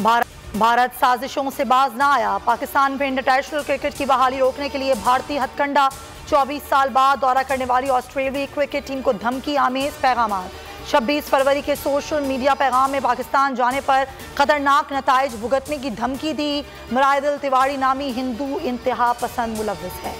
भारत साजिशों से बाज ना आया। पाकिस्तान में इंटरनेशनल क्रिकेट की बहाली रोकने के लिए भारतीय हथकंडा। 24 साल बाद दौरा करने वाली ऑस्ट्रेलियाई क्रिकेट टीम को धमकी आमेज पैगाम। 26 फरवरी के सोशल मीडिया पैगाम में पाकिस्तान जाने पर खतरनाक नताइज भुगतने की धमकी दी। मुरादिल तिवारी नामी हिंदू इंतहा पसंद मुलव्विस है।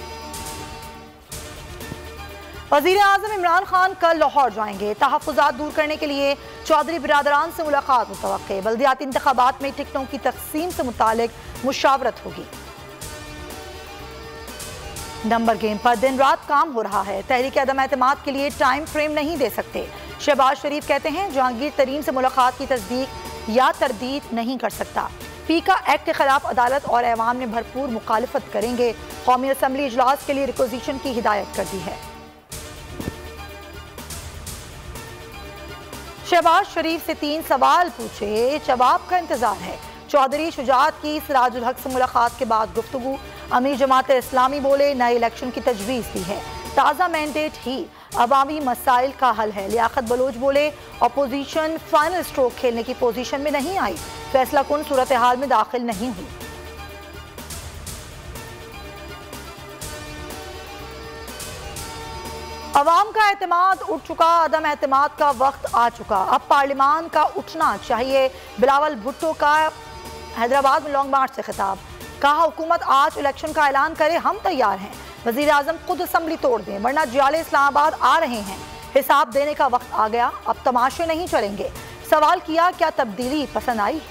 वज़ीर आज़म इमरान खान कल लाहौर जाएंगे। तहफ़्फ़ुज़ात दूर करने के लिए चौधरी बिरादरान से मुलाकात मुतवक्के। बल्दियाती इंतख़ाबात में टिकटों की तक़सीम से मुतालिक मुशावरत होगी। नंबर गेम पर दिन रात काम हो रहा है। तहरीक अदम एतमाद के लिए टाइम फ्रेम नहीं दे सकते। शहबाज शरीफ कहते हैं जहांगीर तरीन से मुलाकात की तस्दीक या तरदीद नहीं कर सकता। पीका एक्ट के खिलाफ अदालत और ऐवाम ने भरपूर मुखालफत करेंगे। कौमी असम्बली इजलास के लिए रिक्वेजिशन की हिदायत कर दी है। शहबाज शरीफ से 3 सवाल पूछे, जवाब का इंतजार है। चौधरी शुजात की सिराजुल हक से मुलाकात के बाद गुफ्तगू। अमीर जमात इस्लामी बोले नए इलेक्शन की तजवीज़ दी है। ताज़ा मैंडेट ही अवामी मसाइल का हल है। लियाकत बलोच बोले अपोजिशन फाइनल स्ट्रोक खेलने की पोजीशन में नहीं आई, फैसला कुन सूरत हाल में दाखिल नहीं हुई। अवाम का एतमाद उठ चुका, अदम एतमाद का वक्त आ चुका। अब पार्लिमान का उठना चाहिए। बिलावल भुट्टो का हैदराबाद में लॉन्ग मार्च से खिताब। कहा हुकूमत आज इलेक्शन का ऐलान करे, हम तैयार हैं। वज़ीर आज़म खुद असम्बली तोड़ दें वरना जियाले इस्लामाबाद आ रहे हैं। हिसाब देने का वक्त आ गया, अब तमाशे नहीं चलेंगे। सवाल किया क्या तब्दीली पसंद आई।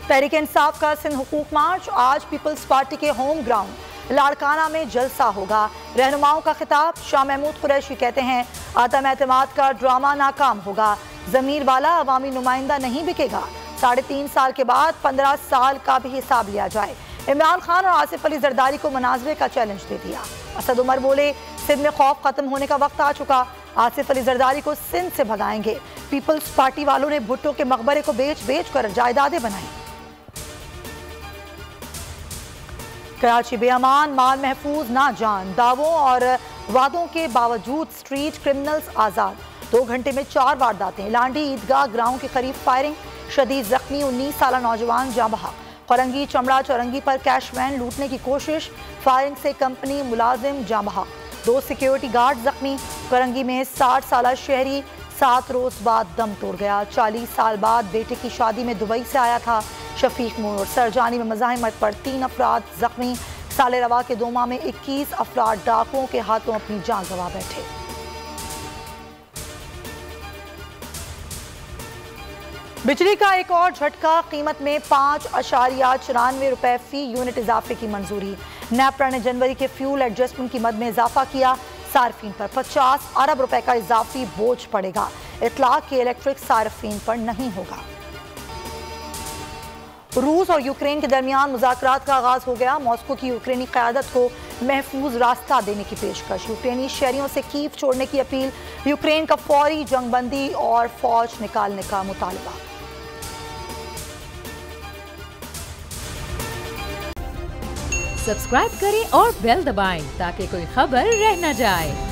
तहरीक इंसाफ का सिंध हुकूक मार्च आज पीपल्स पार्टी के होम ग्राउंड लाड़काना में जलसा होगा। रहनुमाओं का खिताब। शाह महमूद कुरैशी कहते हैं आदम एतमाद का ड्रामा नाकाम होगा। ज़मीर वाला अवामी नुमाइंदा नहीं बिकेगा। 3.5 साल के बाद 15 साल का भी हिसाब लिया जाए। इमरान खान और आसिफ अली जरदारी को मनाजरे का चैलेंज दे दिया। असद उमर बोले सिंध में खौफ खत्म होने का वक्त आ चुका। आसिफ अली जरदारी को सिंध से भगाएंगे। पीपल्स पार्टी वालों ने भुट्टो के मकबरे को बेच कर जायदादें बनाई। कराची बेअमान, माल महफूज ना जान। दावों और वादों के बावजूद स्ट्रीट क्रिमिनल्स आज़ाद। 2 घंटे में 4 वारदातें। लांडी ईदगाह ग्राउंड के करीब फायरिंग। शदीद जख्मी 19 साल नौजवान जाँ बहक। कोरंगी चमड़ा चौरंगी पर कैश वैन लूटने की कोशिश। फायरिंग से कंपनी मुलाजिम जाँ बहक। 2 सिक्योरिटी गार्ड जख्मी। कोरंगी में 60 साल शहरी 7 रोज बाद दम तोड़ गया। 40 साल बाद बेटे की शादी में दुबई से आया था। शफीक मोर। सरजानी में मज़ाहिमत पर 3 अफराद जख्मी। साल रवा के दोमा में 21 अफराद डाकुओं के हाथों अपनी जान गंवा बैठे। बिजली का एक और झटका। कीमत में 5.94 रुपए फी यूनिट इजाफे की मंजूरी। नेपरा ने जनवरी के फ्यूल एडजस्टमेंट कीमत में इजाफा किया। सार्फिन पर 50 अरब रुपए का इजाफी बोझ पड़ेगा। इतलाक के इलेक्ट्रिक सार्फिन पर नहीं होगा। रूस और यूक्रेन के दरमियान मुज़ाकरात का आगाज हो गया। मॉस्को की यूक्रेनी क़यादत को महफूज रास्ता देने की पेशकश। यूक्रेनी शहरियों से कीव छोड़ने की अपील। यूक्रेन का फौरी जंगबंदी और फौज निकालने का मुतालबा। सब्सक्राइब करें और बेल दबाएं ताकि कोई खबर रह न जाए।